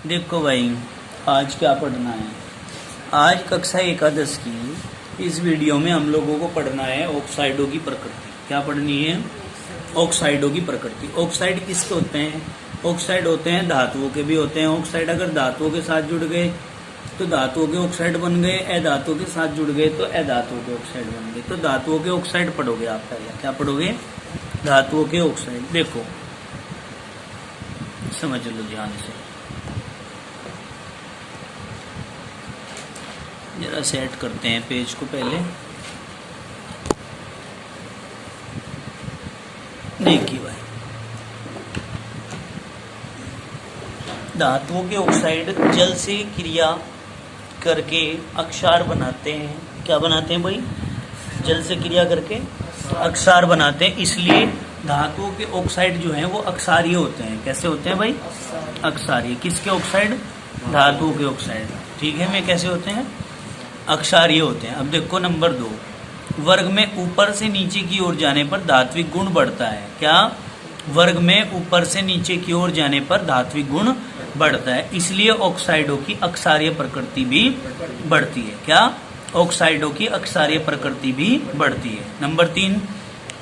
देखो भाई, आज क्या पढ़ना है। आज कक्षा एकादश की इस वीडियो में हम लोगों को पढ़ना है ऑक्साइडों की प्रकृति। क्या पढ़नी है? ऑक्साइडों की प्रकृति। ऑक्साइड किसके होते हैं? ऑक्साइड होते हैं धातुओं के भी होते हैं ऑक्साइड। अगर धातुओं के साथ जुड़ गए तो धातुओं के ऑक्साइड बन गए, अधातुओं के साथ जुड़ गए तो अधातुओं के ऑक्साइड बन गए। तो धातुओं के ऑक्साइड पढ़ोगे आप पहले। क्या पढ़ोगे? धातुओं के ऑक्साइड। देखो समझ लो ध्यान से, जरा सेट करते हैं पेज को पहले। देखिए भाई, धातुओं के ऑक्साइड जल से क्रिया करके अक्षार बनाते हैं। क्या बनाते हैं भाई? जल से क्रिया करके अक्षार बनाते हैं। इसलिए धातुओं के ऑक्साइड जो हैं वो अक्षारीय होते हैं। कैसे होते हैं भाई? अक्षारीय। किसके ऑक्साइड? धातुओं के ऑक्साइड। ठीक है, में कैसे होते हैं? अक्षारीय होते हैं। अब देखो नंबर 2, वर्ग में ऊपर से नीचे की ओर जाने पर धात्विक गुण बढ़ता है। क्या? वर्ग में ऊपर से नीचे की ओर जाने पर धात्विक गुण बढ़ता है, इसलिए ऑक्साइडों की अक्षारीय प्रकृति भी बढ़ती है। क्या? ऑक्साइडों की अक्षारीय प्रकृति भी बढ़ती है। नंबर 3,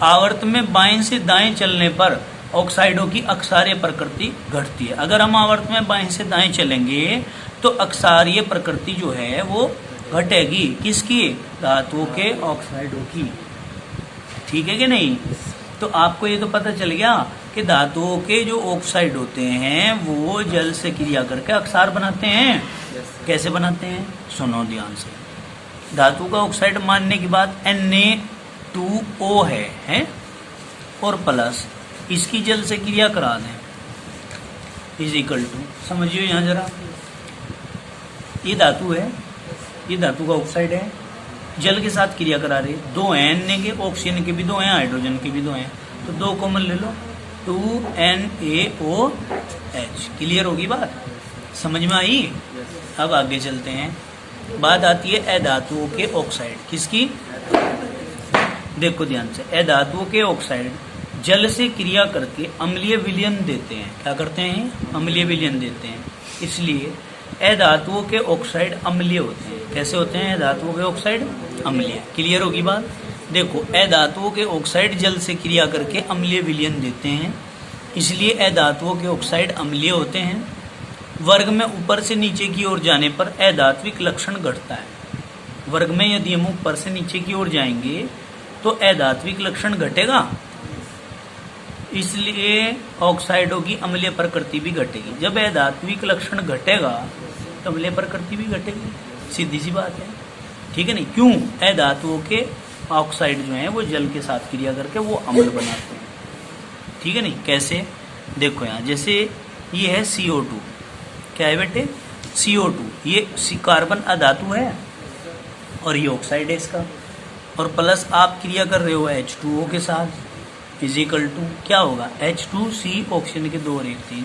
आवर्त में बाएं से दाएं चलने पर ऑक्साइडों की अक्षारीय प्रकृति घटती है। अगर हम आवर्त में बाएं से दाएं चलेंगे तो अक्षारीय प्रकृति जो है वो घटेगी। किसकी? धातुओं के ऑक्साइडों की। ठीक है कि नहीं? तो आपको ये तो पता चल गया कि धातुओं के जो ऑक्साइड होते हैं वो जल से क्रिया करके अक्षार बनाते हैं। कैसे बनाते हैं? सुनो ध्यान से। धातु का ऑक्साइड मानने के बाद Na2O है और प्लस इसकी जल से क्रिया करा दें इज इक्वल टू, समझिए यहाँ जरा, ये धातु है, ये धातु का ऑक्साइड है, जल के साथ क्रिया करा रहे। 2 हैं Na के, ऑक्सीजन के भी 2 हैं, हाइड्रोजन के भी 2 हैं, तो 2 कॉमन ले लो, 2NaOH। क्लियर होगी बात? समझ में आई? अब आगे चलते हैं। बात आती है अधातुओं के ऑक्साइड। किसकी? देखो ध्यान से, अधातुओं के ऑक्साइड जल से क्रिया करके अम्लीय विलयन देते हैं। क्या करते हैं? अम्लीय विलयन देते हैं, इसलिए अधातुओं के ऑक्साइड अम्लीय होते हैं। कैसे होते हैं अधातुओं के ऑक्साइड? अम्लीय। क्लियर होगी बात? देखो, अधातुओं के ऑक्साइड जल से क्रिया करके अम्लीय विलयन देते हैं, इसलिए अधातुओं के ऑक्साइड अम्लीय होते हैं। वर्ग में ऊपर से नीचे की ओर जाने पर अधात्विक लक्षण घटता है। वर्ग में यदि हम ऊपर से नीचे की ओर जाएंगे तो अधात्विक लक्षण घटेगा, इसलिए ऑक्साइडों की अम्लीय प्रकृति भी घटेगी। जब अधात्विक लक्षण घटेगा तो अम्लीय प्रकृति भी घटेगी, सीधी सी बात है। ठीक है नहीं? क्यों? अधातुओं के ऑक्साइड जो हैं वो जल के साथ क्रिया करके वो अम्ल बनाते हैं। ठीक है नहीं? कैसे? देखो यहाँ, जैसे ये है CO2। क्या है बेटे? CO2। ये कार्बन अधातु है और ये ऑक्साइड है इसका, और प्लस आप क्रिया कर रहे हो H2O के साथ, इज इक्वल टू क्या होगा? H2C, ऑक्सीजन के 2 और 1 3,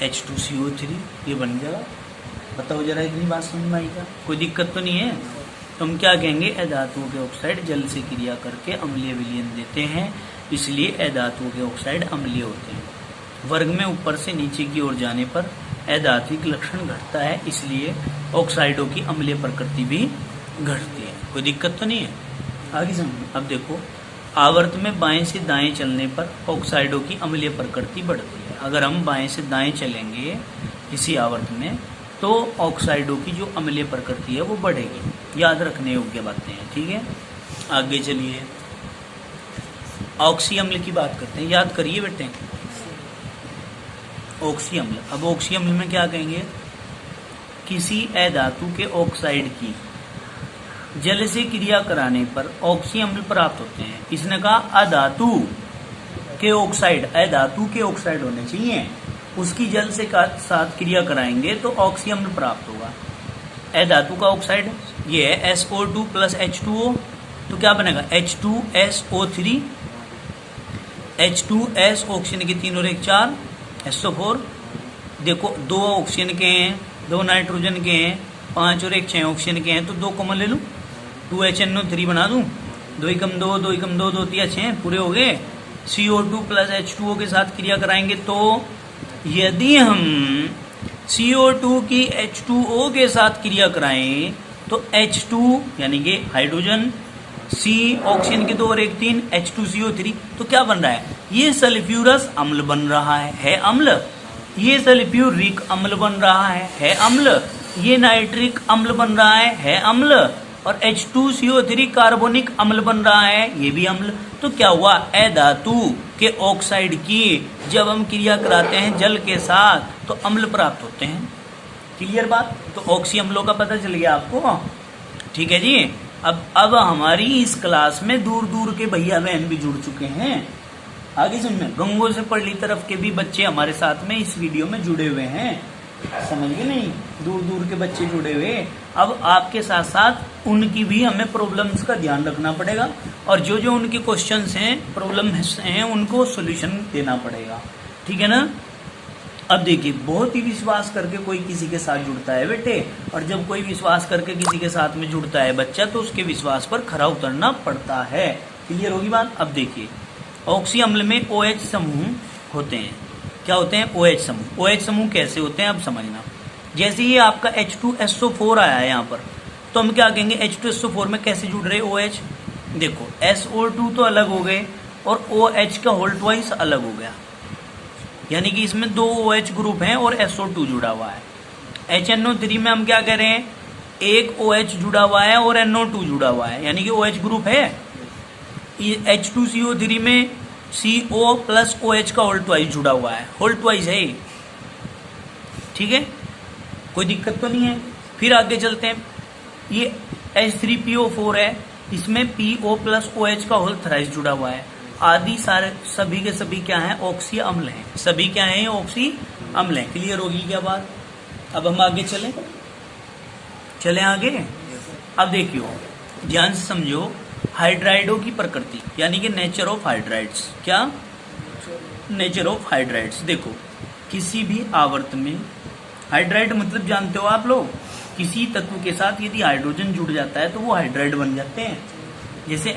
H2CO3, ये बन जाएगा। बताओ जरा, इतनी बात समझ में आई क्या? कोई दिक्कत तो नहीं है? तो हम क्या कहेंगे? अधातुओं के ऑक्साइड जल से क्रिया करके अम्लीय विलयन देते हैं, इसलिए अधातुओं के ऑक्साइड अम्लीय होते हैं। वर्ग में ऊपर से नीचे की ओर जाने पर अधात्विक लक्षण घटता है, इसलिए ऑक्साइडों की अम्लीय प्रकृति भी घटती है। कोई दिक्कत तो नहीं है? आगे समझो। अब देखो, आवर्त में बाएं से दाएं चलने पर ऑक्साइडों की अम्लीय प्रकृति बढ़ती है। अगर हम बाएं से दाएं चलेंगे इसी आवर्त में तो ऑक्साइडों की जो अम्लीय प्रकृति है वो बढ़ेगी। याद रखने योग्य बातें हैं। ठीक है, आगे चलिए, ऑक्सी अम्ल की बात करते हैं। याद करिए बेटे, ऑक्सी अम्ल। अब ऑक्सी अम्ल में क्या कहेंगे? किसी अधातु के ऑक्साइड की जल से क्रिया कराने पर ऑक्सी अम्ल प्राप्त होते हैं। इसने कहा अधातु के ऑक्साइड, अधातु के ऑक्साइड होने चाहिए, उसकी जल से साथ क्रिया कराएंगे तो ऑक्सी अम्ल प्राप्त होगा। अधातु का ऑक्साइड ये है SO2 प्लस H2O, तो क्या बनेगा? H2SO3, H2S, ऑक्सीजन के 3 और 1 4, SO4। देखो, 2 ऑक्सीजन के हैं, 2 नाइट्रोजन के हैं, 5 और 1 6 ऑक्सीजन के हैं, तो 2 कॉमन ले लूँ, 2HNO3 बना दूँ। 2 एकम 2, 2 एकम 2, 2 3 6 पूरे हो गए। CO2 प्लस H2O के साथ क्रिया कराएंगे तो यदि हम CO2 की H2O के साथ क्रिया कराएं तो H2 यानी कि हाइड्रोजन, C ऑक्सीजन के 2 और 1 3, H2CO3, तो क्या बन रहा है? ये सल्फ्यूरस अम्ल बन रहा है अम्ल। ये सल्फ्यूरिक अम्ल बन रहा है अम्ल। ये नाइट्रिक अम्ल बन रहा है अम्ल। और H2CO3 कार्बोनिक अम्ल बन रहा है, ये भी अम्ल। तो क्या हुआ? अधातु के ऑक्साइड की जब हम क्रिया कराते हैं जल के साथ तो अम्ल प्राप्त होते हैं। क्लियर बात? तो ऑक्सी अम्लों का पता चल गया आपको। ठीक है जी। अब हमारी इस क्लास में दूर दूर के भैया बहन भी जुड़ चुके हैं। आगे सुनना, गंगों से पड़ली तरफ के भी बच्चे हमारे साथ में इस वीडियो में जुड़े हुए हैं। समझ गए नहीं? दूर दूर के बच्चे जुड़े हुए। अब आपके साथ साथ उनकी भी हमें प्रॉब्लम्स का ध्यान रखना पड़ेगा और जो जो उनके क्वेश्चंस हैं, प्रॉब्लम्स हैं, उनको सॉल्यूशन देना पड़ेगा। ठीक है ना? अब देखिए, बहुत ही विश्वास करके कोई किसी के साथ जुड़ता है बेटे, और जब कोई विश्वास करके किसी के साथ में जुड़ता है बच्चा तो उसके विश्वास पर खरा उतरना पड़ता है। क्लियर होगी बात? अब देखिए, ऑक्सी अम्ल में OH समूह होते हैं। क्या होते हैं? OH समूह। OH समूह कैसे होते हैं अब समझना। जैसे ये आपका H2SO4 आया है यहाँ पर, तो हम क्या कहेंगे? H2SO4 में कैसे जुड़ रहे OH? देखो, SO2 तो अलग हो गए और OH का होल ट्वाइस अलग हो गया, यानी कि इसमें 2 OH ग्रुप हैं और SO2 जुड़ा हुआ है। HNO3 में हम क्या कह रहे हैं? एक OH जुड़ा हुआ है और NO2 जुड़ा हुआ है, यानी कि OH ग्रुप है। H2CO3 में CO प्लस OH का होल ट्वाइस जुड़ा हुआ है, होल ट्वाइस है। ठीक है, कोई दिक्कत तो नहीं है। फिर आगे चलते हैं, ये H3PO4 है, इसमें PO प्लस OH का होल थ्राइस जुड़ा हुआ है। आदि सारे सभी के सभी क्या हैं? ऑक्सी अम्ल हैं। सभी क्या हैं? ऑक्सी अम्ल हैं। क्लियर होगी क्या बात? अब हम आगे चलें आगे। अब देखियो, ध्यान से समझो, हाइड्राइडों की प्रकृति यानी कि नेचर ऑफ हाइड्राइड्स। क्या? Nature of hydrides. देखो, किसी भी आवर्त में हाइड्राइड मतलब जानते हो आप लोग, किसी तत्व के साथ यदि हाइड्रोजन जुड़ जाता है तो वो हाइड्राइड बन जाते हैं। जैसे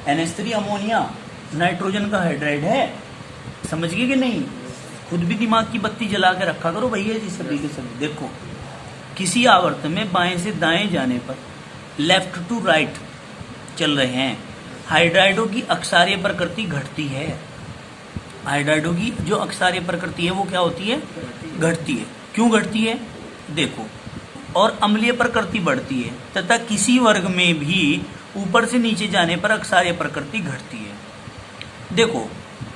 NH3 अमोनिया नाइट्रोजन का हाइड्राइड है। समझ गए कि नहीं? खुद भी दिमाग की बत्ती जला के रखा करो भैया जी सभी के सभी। देखो, किसी आवर्त में बाएं से दाएं जाने पर, लेफ्ट टू राइट चल रहे हैं, हाइड्राइडों की अक्षारीय प्रकृति घटती है। हाइड्राइडों की जो अक्षारीय प्रकृति है वो क्या होती है? घटती है। क्यों घटती है? देखो, और अम्लीय प्रकृति बढ़ती है तथा किसी वर्ग में भी ऊपर से नीचे जाने पर अक्षारीय प्रकृति घटती है। देखो,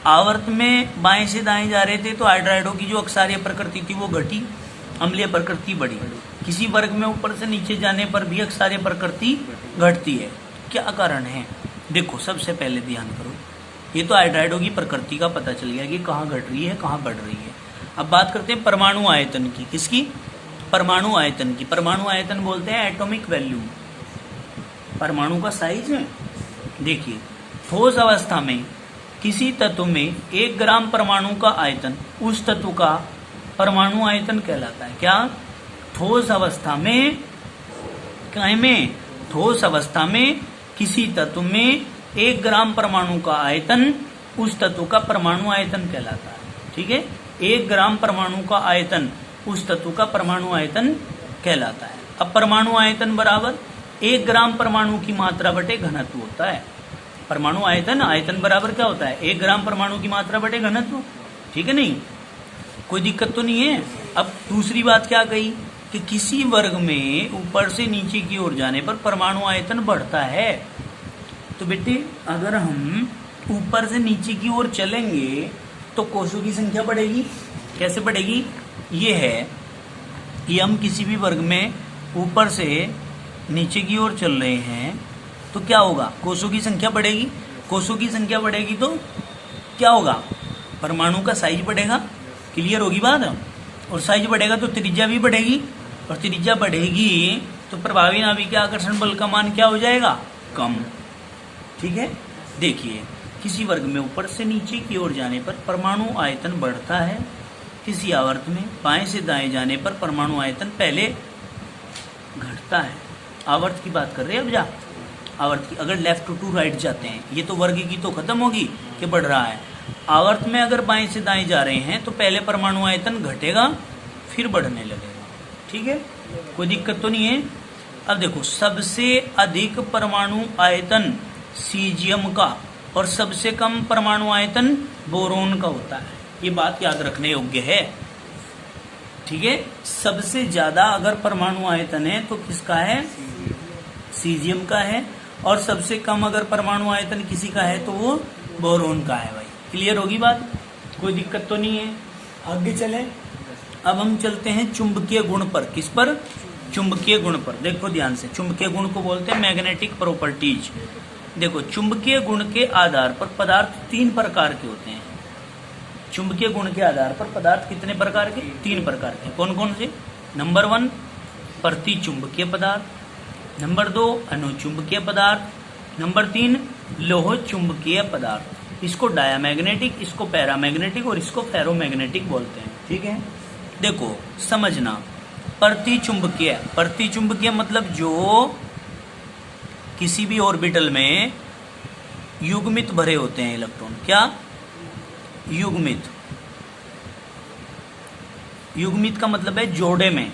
आवर्त में बाएं से दाएं जा रहे थे तो हाइड्राइडों की जो अक्षारीय प्रकृति थी वो घटी, अम्लीय प्रकृति बढ़ी। किसी वर्ग में ऊपर से नीचे जाने पर भी अक्षारीय प्रकृति घटती है। क्या कारण है? देखो, सबसे पहले ध्यान करो, ये तो हाइड्राइडों की प्रकृति का पता चल गया कि कहाँ घट रही है, कहाँ बढ़ रही है। अब बात करते हैं परमाणु आयतन की। किसकी? परमाणु आयतन की। परमाणु आयतन बोलते हैं एटॉमिक वैल्यूम, परमाणु का साइज है। देखिए, ठोस अवस्था में किसी तत्व में 1 ग्राम परमाणु का आयतन उस तत्व का परमाणु आयतन कहलाता है। क्या? ठोस अवस्था में, ठोस अवस्था में किसी तत्व में 1 ग्राम परमाणु का आयतन उस तत्व का परमाणु आयतन कहलाता है। ठीक है, 1 ग्राम परमाणु का आयतन उस तत्व का परमाणु आयतन कहलाता है। अब परमाणु आयतन बराबर 1 ग्राम परमाणु की मात्रा बटे घनत्व होता है। परमाणु आयतन बराबर क्या होता है? 1 ग्राम परमाणु की मात्रा बटे घनत्व। ठीक है नहीं? कोई दिक्कत तो नहीं है। अब दूसरी बात क्या कही कि किसी वर्ग में ऊपर से नीचे की ओर जाने पर परमाणु आयतन बढ़ता है। तो बेटे, अगर हम ऊपर से नीचे की ओर चलेंगे तो कोषों की संख्या बढ़ेगी। कैसे बढ़ेगी? ये है कि हम किसी भी वर्ग में ऊपर से नीचे की ओर चल रहे हैं तो क्या होगा? कोषों की संख्या बढ़ेगी। कोषों की संख्या बढ़ेगी तो क्या होगा? परमाणु का साइज बढ़ेगा। क्लियर होगी बात? और साइज बढ़ेगा तो त्रिज्या भी बढ़ेगी, और त्रिज्या बढ़ेगी तो प्रभावी नाभिकीय आकर्षण बल का मान क्या हो जाएगा? कम। ठीक है, देखिए, किसी वर्ग में ऊपर से नीचे की ओर जाने पर परमाणु आयतन बढ़ता है। किसी आवर्त में बाएं से दाएं जाने पर परमाणु आयतन पहले घटता है। आवर्त की बात कर रहे हैं अब। आवर्त की, अगर लेफ्ट टू राइट जाते हैं, ये तो वर्ग की तो खत्म होगी, कि बढ़ रहा है। आवर्त में अगर बाएं से दाएं जा रहे हैं तो पहले परमाणु आयतन घटेगा फिर बढ़ने लगेगा। ठीक है, कोई दिक्कत तो नहीं है। अब देखो, सबसे अधिक परमाणु आयतन सीजियम का और सबसे कम परमाणु आयतन बोरोन का होता है। ये बात याद रखने योग्य है। ठीक है, सबसे ज्यादा अगर परमाणु आयतन है तो किसका है? सीजियम का है। और सबसे कम अगर परमाणु आयतन किसी का है तो वो बोरोन का है। भाई क्लियर होगी बात, कोई दिक्कत तो नहीं है। आगे चले, अब हम चलते हैं चुंबकीय गुण पर। किस पर? चुंबकीय गुण पर। देखो ध्यान से, चुंबकीय गुण को बोलते हैं मैग्नेटिक प्रॉपर्टीज। देखो, चुंबकीय गुण के आधार पर पदार्थ 3 प्रकार के होते हैं। चुंबकीय गुण के आधार पर पदार्थ कितने प्रकार के? 3 प्रकार के। कौन कौन से? नंबर 1 प्रति चुंबकीय पदार्थ, नंबर 2 अनुचुंबकीय पदार्थ, नंबर 3 लोह चुंबकीय पदार्थ। इसको डायामैग्नेटिक, इसको पैरामैग्नेटिक और इसको फेरोमैग्नेटिक बोलते हैं। ठीक है, देखो समझना, प्रति चुंबकीय मतलब जो किसी भी ऑर्बिटल में युग्मित भरे होते हैं इलेक्ट्रॉन। क्या? युग्मित का मतलब है जोड़े में,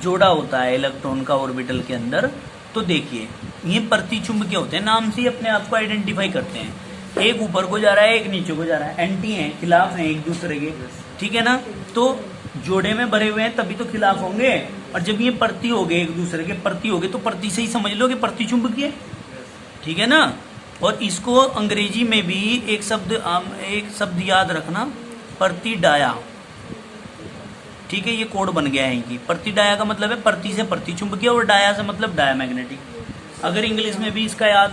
जोड़ा होता है इलेक्ट्रॉन का ऑर्बिटल के अंदर। तो देखिए, ये प्रतिचुंबकीय होते हैं, नाम से ही अपने आप को आइडेंटिफाई करते हैं। एक ऊपर को जा रहा है, एक नीचे को जा रहा है, एंटी हैं, खिलाफ हैं एक दूसरे के। ठीक है ना, तो जोड़े में भरे हुए हैं तभी तो खिलाफ होंगे। और जब ये प्रति हो गए, एक दूसरे के प्रति हो गए, तो प्रति से ही समझ लो कि प्रतिचुंबकीय। ठीक है ना। और इसको अंग्रेजी में भी एक शब्द याद रखना, प्रतिडाया। ठीक है, ये कोड बन गया है इनकी। प्रतिडाया का मतलब है प्रति से प्रतिचुंबकीय और डाया से मतलब डायामैग्नेटिक। अगर इंग्लिश में भी इसका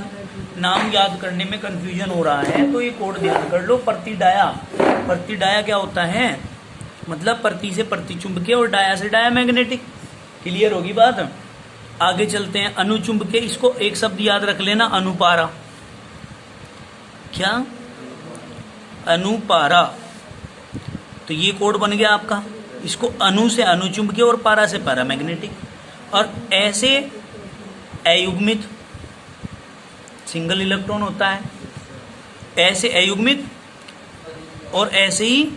नाम याद करने में कंफ्यूजन हो रहा है तो ये कोड ध्यान कर लो, प्रतिडाया। प्रतिडाया क्या होता है? मतलब प्रति से प्रतिचुंबकीय और डाया से डायामैग्नेटिक। क्लियर होगी बात। आगे चलते हैं, अनुचुंबकीय। इसको एक शब्द याद रख लेना, अनुपारा। क्या? अनुपारा। तो ये कोड बन गया आपका। इसको अनु से अनुचुंबकीय और पारा से पैरामैग्नेटिक। और ऐसे अयुग्मित सिंगल इलेक्ट्रॉन होता है, ऐसे अयुग्मित और ऐसे ही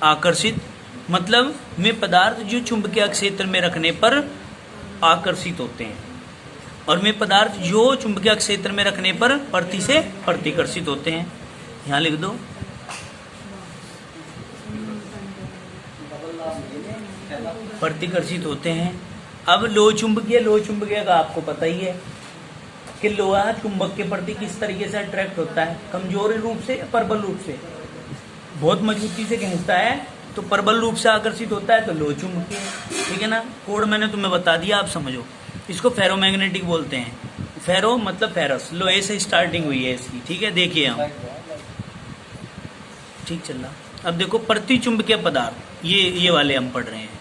आकर्षित। मतलब वे पदार्थ जो चुंबकीय क्षेत्र में रखने पर आकर्षित होते हैं और वे पदार्थ जो चुंबकीय क्षेत्र में रखने पर प्रति से प्रतिकर्षित होते हैं। यहां लिख दो, प्रतिकर्षित होते हैं। अब लोह चुंबकीय का आपको पता ही है कि लोहा चुंबक के प्रति किस तरीके से अट्रैक्ट होता है, कमजोर रूप से या प्रबल रूप से। बहुत मजबूती से खींचता है तो प्रबल रूप से आकर्षित होता है तो लोह चुंबकीय। ठीक है ना, कोड मैंने तुम्हें बता दिया, आप समझो। इसको फेरोमैग्नेटिक बोलते हैं। फेरो मतलब फेरस, लोहे से स्टार्टिंग हुई है इसकी। ठीक है, देखिए हम ठीक चल रहा। अब देखो, प्रतिचुंबकीय पदार्थ, ये वाले हम पढ़ रहे हैं।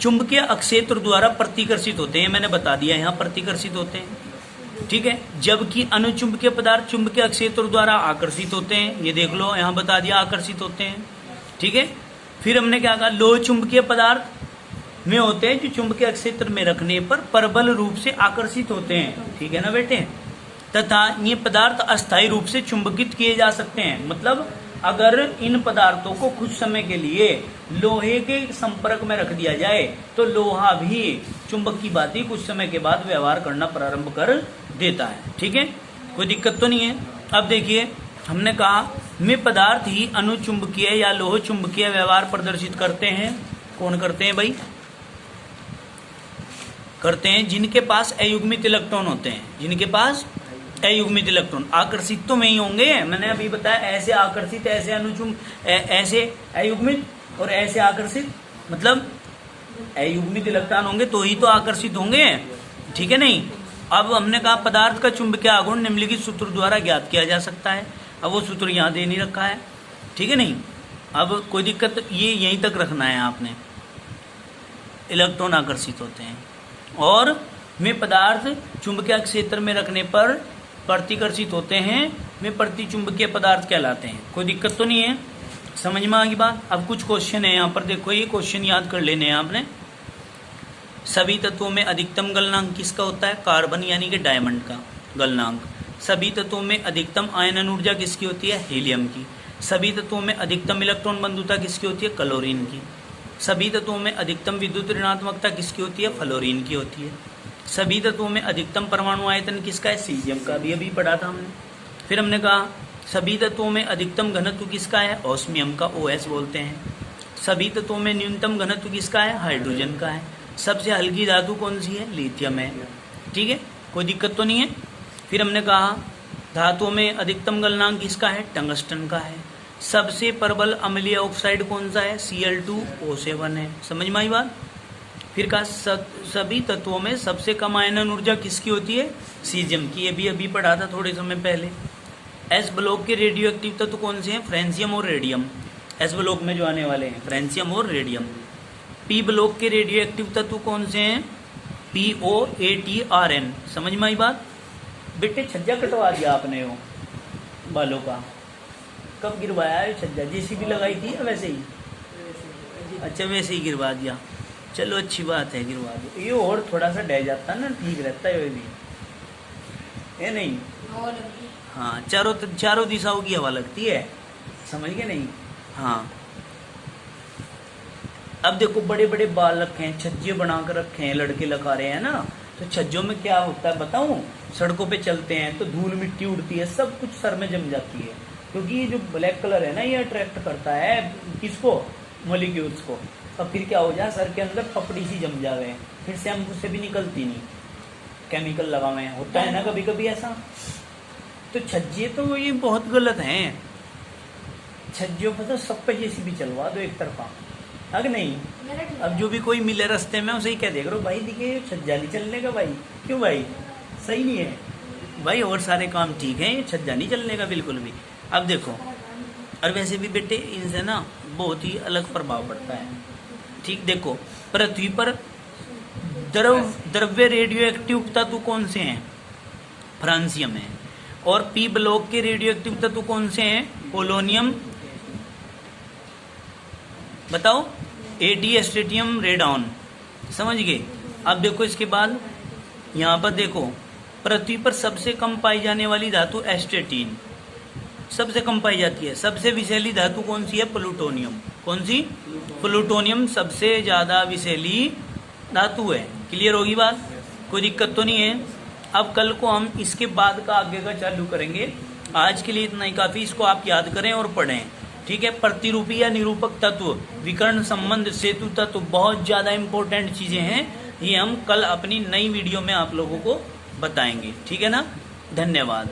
चुंबकीय अक्षेत्र द्वारा प्रतिकर्षित होते हैं, मैंने बता दिया यहाँ प्रतिकर्षित होते हैं। ठीक है, जबकि अनुचुंबकीय पदार्थ चुंबकीय अक्षेत्र द्वारा आकर्षित होते हैं। ये देख लो, यहाँ बता दिया आकर्षित होते हैं। ठीक है, फिर हमने क्या कहा, लोह चुंबकीय पदार्थ में होते हैं जो चुंबकीय क्षेत्र में रखने पर प्रबल रूप से आकर्षित होते हैं। ठीक है ना बेटे। तथा ये पदार्थ अस्थायी रूप से चुंबकित किए जा सकते हैं। मतलब अगर इन पदार्थों को कुछ समय के लिए लोहे के संपर्क में रख दिया जाए तो लोहा भी चुंबक की भांति कुछ समय के बाद व्यवहार करना प्रारंभ कर देता है। ठीक है, कोई दिक्कत तो नहीं है। अब देखिए, हमने कहा वे पदार्थ ही अनुचुंबकीय या लोह चुंबकीय व्यवहार प्रदर्शित करते हैं। कौन करते हैं भाई? करते हैं जिनके पास अयुग्मित इलेक्ट्रॉन होते हैं। जिनके पास अयुग्मित इलेक्ट्रॉन, आकर्षित तो में ही होंगे, मैंने अभी बताया। ऐसे आकर्षित, ऐसे ऐसे अयुग्मित और ऐसे आकर्षित। मतलब अयुग्मित इलेक्ट्रॉन होंगे तो ही तो आकर्षित होंगे। ठीक है नहीं। अब हमने कहा पदार्थ का चुंबकीय आघूर्ण निम्नलिखित सूत्र द्वारा ज्ञात किया जा सकता है। अब वो सूत्र यहाँ दे नहीं रखा है। ठीक है नहीं। अब कोई दिक्कत, ये यहीं तक रखना है आपने। इलेक्ट्रॉन आकर्षित होते हैं और वे पदार्थ चुंबकीय क्षेत्र में रखने पर प्रतिकर्षित होते हैं। वे प्रतिचुंबकीय पदार्थ कहलाते हैं। कोई दिक्कत तो नहीं है, समझ में आ गई बात। अब कुछ क्वेश्चन है यहाँ पर, देखो ये क्वेश्चन याद कर लेने हैं आपने। सभी तत्वों में अधिकतम गलनांक किसका होता है? कार्बन यानी कि डायमंड का गलनांक। सभी तत्वों में अधिकतम आयनन ऊर्जा किसकी होती है? हीलियम की। सभी तत्वों में अधिकतम इलेक्ट्रॉन बंधुता किसकी होती है? क्लोरीन की। सभी तत्वों में अधिकतम विद्युत ऋणात्मकता किसकी होती है? फ्लोरीन की होती है। सभी तत्वों में अधिकतम परमाणु आयतन किसका है? सीजियम का। अभी पढ़ा था हमने। फिर हमने कहा सभी तत्वों में अधिकतम घनत्व किसका है? ऑस्मियम का, OS बोलते हैं। सभी तत्वों में न्यूनतम घनत्व किसका है? हाइड्रोजन का है। सबसे हल्की धातु कौन सी है? लिथियम है। ठीक है, कोई दिक्कत तो नहीं है। फिर हमने कहा धातुओं में अधिकतम गलनांक किसका है? टंगस्टन का है। सबसे प्रबल अम्लीय ऑक्साइड कौन सा है? Cl2O7 है। समझ में आई बात? फिर कहा सभी तत्वों में सबसे कम आयनन ऊर्जा किसकी होती है? सीजियम की। ये भी अभी पढ़ा था थोड़े समय पहले। एस ब्लॉक के रेडियो एक्टिव तत्व कौन से हैं? फ्रेंसियम और रेडियम। एस ब्लॉक में जो आने वाले हैं फ्रेंसियम और रेडियम। पी ब्लॉक के रेडियो एक्टिव तत्व कौन से हैं? POATRN। समझ में आई बात? बेटे छज्जा कटवा दिया आपने वो बालों का, कब गिरवाया है छज्जा? JCB लगाई थी या वैसे ही? अच्छा, वैसे ही गिरवा दिया। चलो अच्छी बात है, गिरवा दो। ये और थोड़ा सा डह जाता है ना, ठीक रहता है। भी ये नहीं, हाँ, चारों दिशाओं की हवा लगती है। समझ गए नहीं? हाँ। अब देखो बड़े बड़े बाल रखे हैं, छज्जे बनाकर रखे हैं, लड़के लगा रहे हैं ना। तो छज्जों में क्या होता है बताऊं? सड़कों पे चलते हैं तो धूल मिट्टी उड़ती है, सब कुछ सर में जम जाती है। क्योंकि ये जो ब्लैक कलर है ना, ये अट्रैक्ट करता है किसको? मॉलिक्यूल्स को। और फिर क्या हो जाए, सर के अंदर पपड़ी सी जम जावे, फिर शैम्पू से भी निकलती नहीं, केमिकल लगा हुए हैं। होता है ना कभी कभी ऐसा। तो छज्जे तो ये बहुत गलत हैं। छज्जों पर तो सब पे JCB चलवा दो एक तरफा, अगर नहीं। अब जो भी कोई मिले रास्ते में उसे ही कह देगा भाई दिखे छज्जा नहीं चलने का भाई। क्यों भाई? सही नहीं है भाई, और सारे काम ठीक है, ये छज्जा नहीं चलने का बिल्कुल भी। अब देखो, और वैसे भी बेटे इनसे ना बहुत ही अलग प्रभाव पड़ता है। ठीक, देखो पृथ्वी पर द्रव्य रेडियो एक्टिव तत्व कौन से हैं? फ्रांसियम है। और P ब्लॉक के रेडियो एक्टिव तत्व कौन से हैं? पोलोनियम, बताओ, AD एस्टेटियम रेडॉन। समझ गए? अब देखो इसके बाद यहाँ पर देखो, पृथ्वी पर सबसे कम पाई जाने वाली धातु एस्टेटीन, सबसे कम पाई जाती है। सबसे विषैली धातु कौन सी है? प्लूटोनियम। कौन सी? प्लूटोनियम सबसे ज्यादा विषैली धातु है। क्लियर होगी बात? कोई दिक्कत तो नहीं है। अब कल को हम इसके बाद का आगे का चालू करेंगे। आज के लिए इतना ही काफी। इसको आप याद करें और पढ़ें। ठीक है, प्रतिरूपी या निरूपक तत्व, विकर्ण संबंध, सेतु तत्व, बहुत ज्यादा इंपॉर्टेंट चीजें हैं। ये हम कल अपनी नई वीडियो में आप लोगों को बताएंगे। ठीक है ना? धन्यवाद।